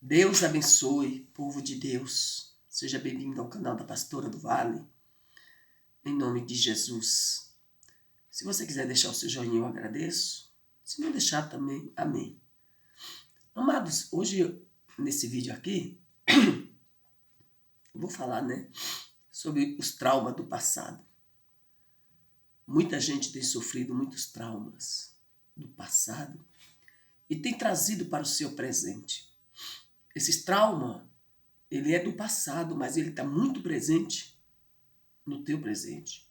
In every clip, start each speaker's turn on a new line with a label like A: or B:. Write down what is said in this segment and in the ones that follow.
A: Deus abençoe, povo de Deus. Seja bem-vindo ao canal da Pastora do Vale, em nome de Jesus. Se você quiser deixar o seu joinha, eu agradeço. Se não deixar também, amém. Amados, hoje, nesse vídeo aqui, eu vou falar, sobre os traumas do passado. Muita gente tem sofrido muitos traumas do passado e tem trazido para o seu presente. Esses traumas, ele é do passado, mas ele está muito presente no teu presente.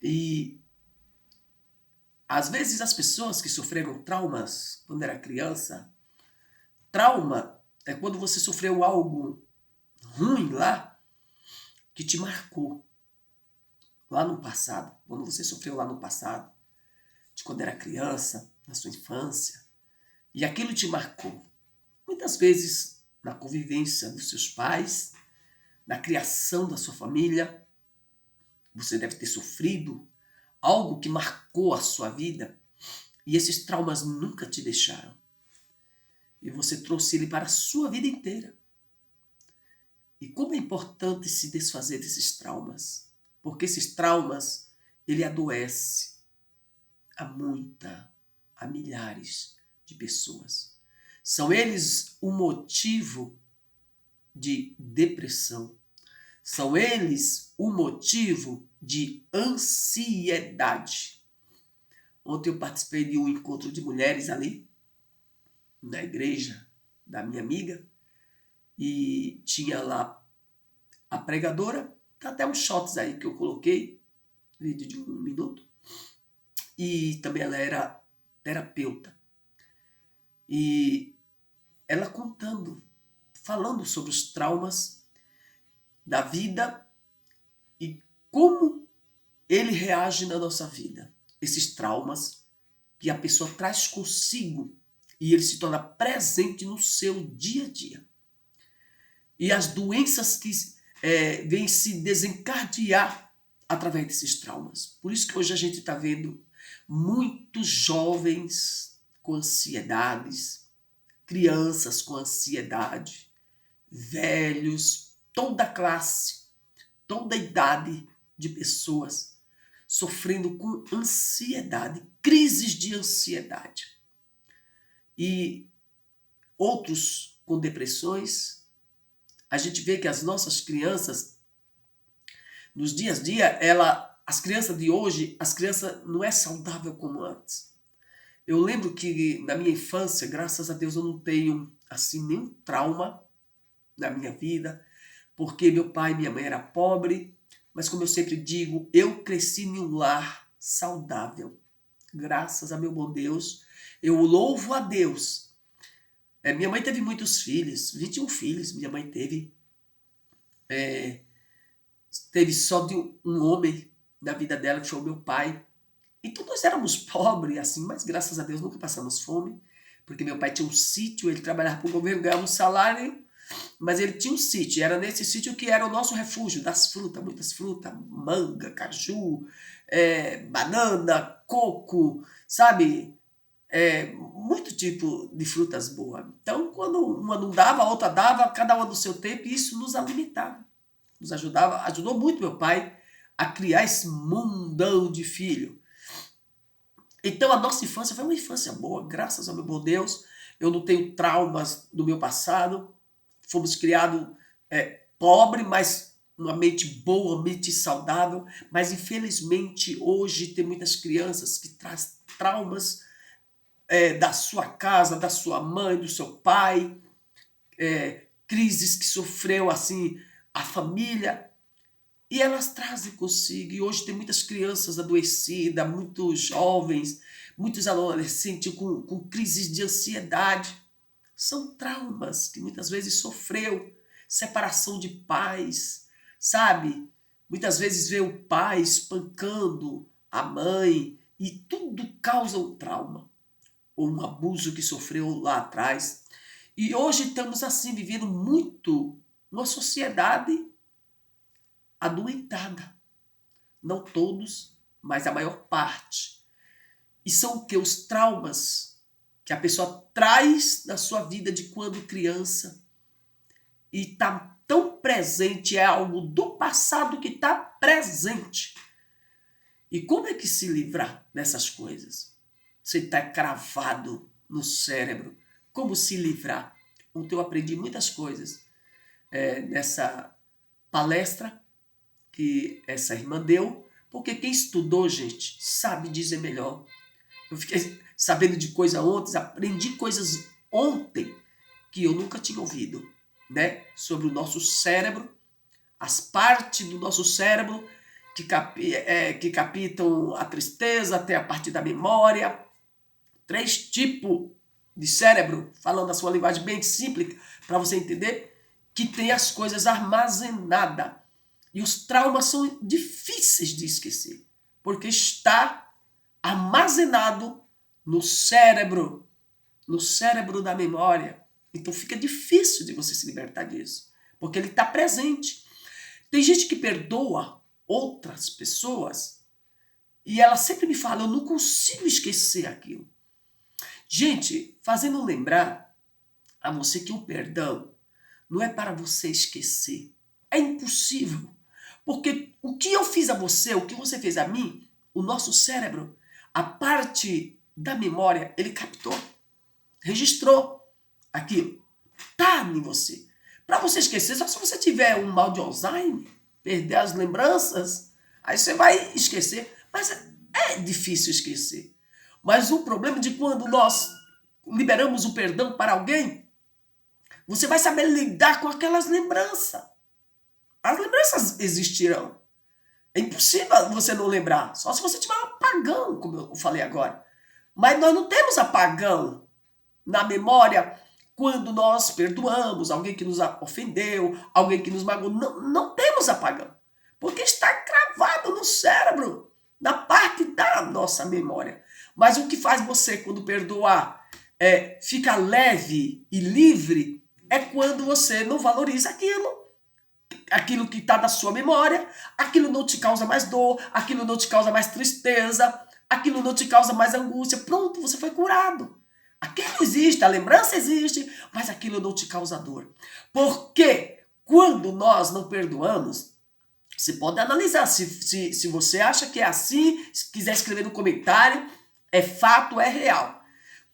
A: E às vezes as pessoas que sofreram traumas quando era criança, trauma é quando você sofreu algo ruim lá que te marcou lá no passado. Quando você sofreu lá no passado, de quando era criança, na sua infância, e aquilo te marcou. Muitas vezes na convivência dos seus pais, na criação da sua família, você deve ter sofrido algo que marcou a sua vida e esses traumas nunca te deixaram. E você trouxe ele para a sua vida inteira. E como é importante se desfazer desses traumas. Porque esses traumas, ele adoece a milhares de pessoas. São eles o motivo de depressão. São eles o motivo de ansiedade. Ontem eu participei de um encontro de mulheres ali, na igreja da minha amiga, e tinha lá a pregadora, tá até uns shots aí que eu coloquei, vídeo de 1 minuto, e também ela era terapeuta. E ela contando, falando sobre os traumas da vida e como ele reage na nossa vida. Esses traumas que a pessoa traz consigo e ele se torna presente no seu dia a dia. E as doenças que vêm se desencadear através desses traumas. Por isso que hoje a gente está vendo muitos jovens com ansiedades, crianças com ansiedade, velhos, toda classe, toda idade de pessoas sofrendo com ansiedade, crises de ansiedade. E outros com depressões. A gente vê que as nossas crianças, nos dias a dia, as crianças de hoje, as crianças não é saudável como antes. Eu lembro que na minha infância, graças a Deus, eu não tenho assim nenhum trauma na minha vida, porque meu pai e minha mãe eram pobres, mas como eu sempre digo, eu cresci em um lar saudável. Graças a meu bom Deus, eu louvo a Deus. Minha mãe teve muitos filhos, 21 filhos minha mãe teve. Teve só de um homem na vida dela, que foi o meu pai. Então nós éramos pobres, assim, mas graças a Deus nunca passamos fome, porque meu pai tinha um sítio, ele trabalhava para o governo, ganhava um salário, mas ele tinha um sítio, e era nesse sítio que era o nosso refúgio das frutas, muitas frutas, manga, caju, banana, coco, sabe? Muito tipo de frutas boas. Então, quando uma não dava, a outra dava, cada uma do seu tempo, e isso nos alimentava. Nos ajudava, ajudou muito meu pai a criar esse mundão de filho. Então a nossa infância foi uma infância boa, graças ao meu bom Deus. Eu não tenho traumas do meu passado. Fomos criados pobre, mas uma mente boa, uma mente saudável. Mas infelizmente hoje tem muitas crianças que trazem traumas da sua casa, da sua mãe, do seu pai, crises que sofreu assim a família. E elas trazem consigo, e hoje tem muitas crianças adoecidas, muitos jovens, muitos adolescentes com crises de ansiedade. São traumas que muitas vezes sofreu, separação de pais, sabe? Muitas vezes vê o pai espancando a mãe, e tudo causa um trauma, ou um abuso que sofreu lá atrás. E hoje estamos assim, vivendo muito uma sociedade adoentada. Não todos, mas a maior parte. E são o que? Os traumas que a pessoa traz na sua vida de quando criança e está tão presente, é algo do passado que está presente. E como é que se livrar dessas coisas? Você está cravado no cérebro. Como se livrar? Ontem eu aprendi muitas coisas nessa palestra que essa irmã deu, porque quem estudou, gente, sabe dizer melhor. Eu fiquei sabendo de coisa ontem, aprendi coisas ontem que eu nunca tinha ouvido, né? Sobre o nosso cérebro, as partes do nosso cérebro que captam a tristeza, até a parte da memória. 3 tipos de cérebro, falando a sua linguagem bem simples, para você entender, que tem as coisas armazenadas. E os traumas são difíceis de esquecer, porque está armazenado no cérebro da memória. Então fica difícil de você se libertar disso, porque ele está presente. Tem gente que perdoa outras pessoas e ela sempre me fala, eu não consigo esquecer aquilo. Gente, fazendo lembrar a você que o perdão não é para você esquecer. É impossível. Porque o que eu fiz a você, o que você fez a mim, o nosso cérebro, a parte da memória, ele captou, registrou aquilo. Tá em você. Para você esquecer, só se você tiver um mal de Alzheimer, perder as lembranças, aí você vai esquecer. Mas é difícil esquecer. Mas o problema é de quando nós liberamos o perdão para alguém, você vai saber lidar com aquelas lembranças. As lembranças existirão. É impossível você não lembrar. Só se você tiver um apagão, como eu falei agora. Mas nós não temos apagão na memória quando nós perdoamos alguém que nos ofendeu, alguém que nos magoou. Não temos apagão. Porque está cravado no cérebro, na parte da nossa memória. Mas o que faz você, quando perdoar, ficar leve e livre, é quando você não valoriza aquilo que está na sua memória, aquilo não te causa mais dor, aquilo não te causa mais tristeza, aquilo não te causa mais angústia. Pronto, você foi curado. Aquilo existe, a lembrança existe, mas aquilo não te causa dor. Porque quando nós não perdoamos, você pode analisar se você acha que é assim, se quiser escrever no comentário, é fato, é real.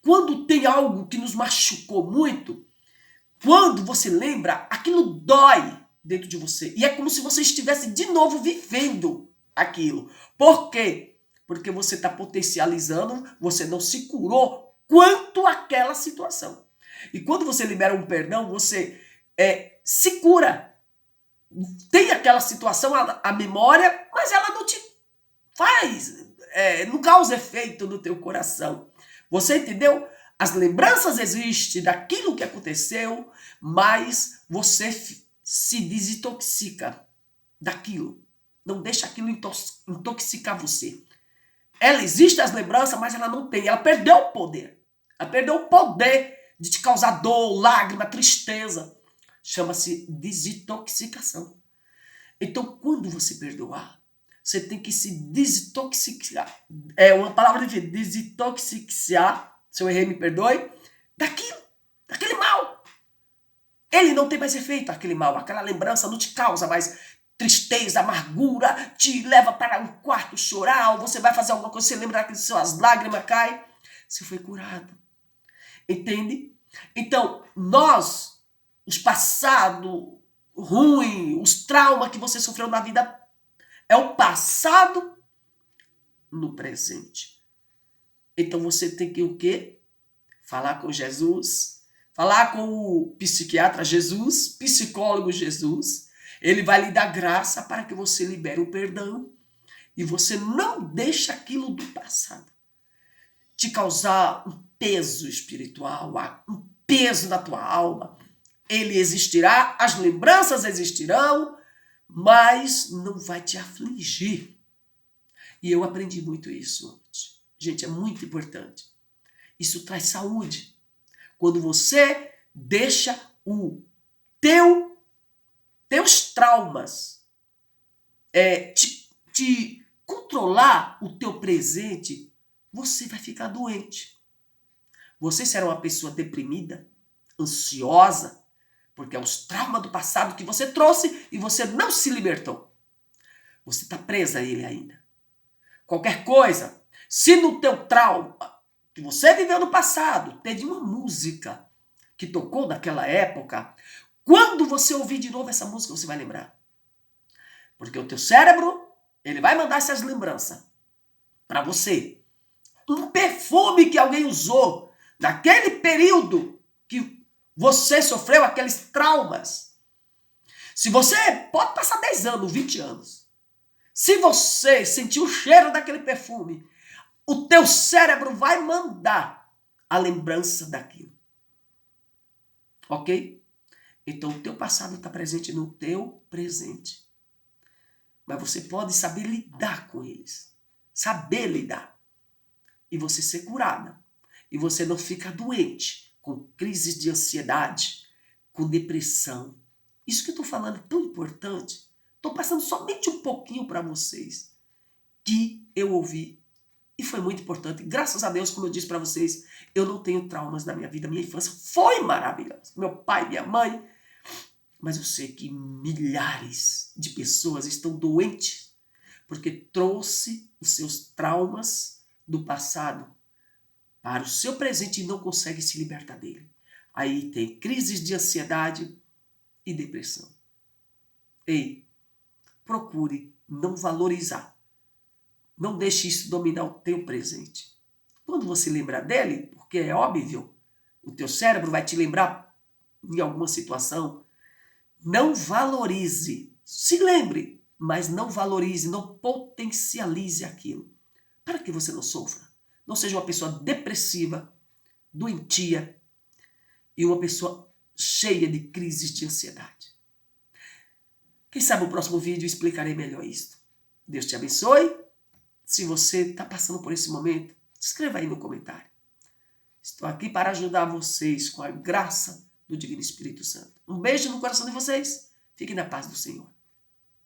A: Quando tem algo que nos machucou muito, quando você lembra, aquilo dói dentro de você. E é como se você estivesse de novo vivendo aquilo. Por quê? Porque você está potencializando, você não se curou quanto àquela situação. E quando você libera um perdão, você se cura. Tem aquela situação, a memória, mas ela não te faz, não causa efeito no teu coração. Você entendeu? As lembranças existem daquilo que aconteceu, mas você se desintoxica daquilo. Não deixa aquilo intoxicar você. Ela existe, as lembranças, mas ela não tem. Ela perdeu o poder. Ela perdeu o poder de te causar dor, lágrima, tristeza. Chama-se desintoxicação. Então, quando você perdoar, você tem que se desintoxicar. É uma palavra de desintoxicar, se eu errei, me perdoe, daquele mal. Ele não tem mais efeito, aquele mal. Aquela lembrança não te causa mais tristeza, amargura, te leva para um quarto chorar, ou você vai fazer alguma coisa, você lembra que suas lágrimas caem. Você foi curado. Entende? Então, nós, os passados ruins, os traumas que você sofreu na vida, é o passado no presente. Então você tem que o quê? Falar com Jesus, falar com o psiquiatra Jesus, psicólogo Jesus. Ele vai lhe dar graça para que você libere o perdão e você não deixe aquilo do passado te causar um peso espiritual, um peso na tua alma. Ele existirá, as lembranças existirão, mas não vai te afligir. E eu aprendi muito isso. Gente, é muito importante. Isso traz saúde. Quando você deixa teus traumas te controlar o teu presente, você vai ficar doente. Você será uma pessoa deprimida, ansiosa, porque é os traumas do passado que você trouxe e você não se libertou. Você está presa a ele ainda. Qualquer coisa, se no teu trauma que você viveu no passado, teve uma música que tocou naquela época, quando você ouvir de novo essa música, você vai lembrar. Porque o teu cérebro, ele vai mandar essas lembranças para você. Um perfume que alguém usou naquele período que você sofreu aqueles traumas. Se você pode passar 10 anos, 20 anos. Se você sentiu o cheiro daquele perfume, o teu cérebro vai mandar a lembrança daquilo. Ok? Então o teu passado está presente no teu presente. Mas você pode saber lidar com eles. Saber lidar. E você ser curada. E você não fica doente, com crises de ansiedade, com depressão. Isso que eu estou falando é tão importante. Estou passando somente um pouquinho para vocês que eu ouvi. E foi muito importante. Graças a Deus, como eu disse para vocês, eu não tenho traumas na minha vida. Minha infância foi maravilhosa. Meu pai, minha mãe. Mas eu sei que milhares de pessoas estão doentes porque trouxe os seus traumas do passado para o seu presente e não consegue se libertar dele. Aí tem crises de ansiedade e depressão. Ei, procure não valorizar. Não deixe isso dominar o teu presente. Quando você lembrar dele, porque é óbvio, o teu cérebro vai te lembrar em alguma situação, não valorize. Se lembre, mas não valorize, não potencialize aquilo. Para que você não sofra. Não seja uma pessoa depressiva, doentia e uma pessoa cheia de crises de ansiedade. Quem sabe no próximo vídeo eu explicarei melhor isso. Deus te abençoe. Se você está passando por esse momento, escreva aí no comentário. Estou aqui para ajudar vocês com a graça do Divino Espírito Santo. Um beijo no coração de vocês. Fiquem na paz do Senhor.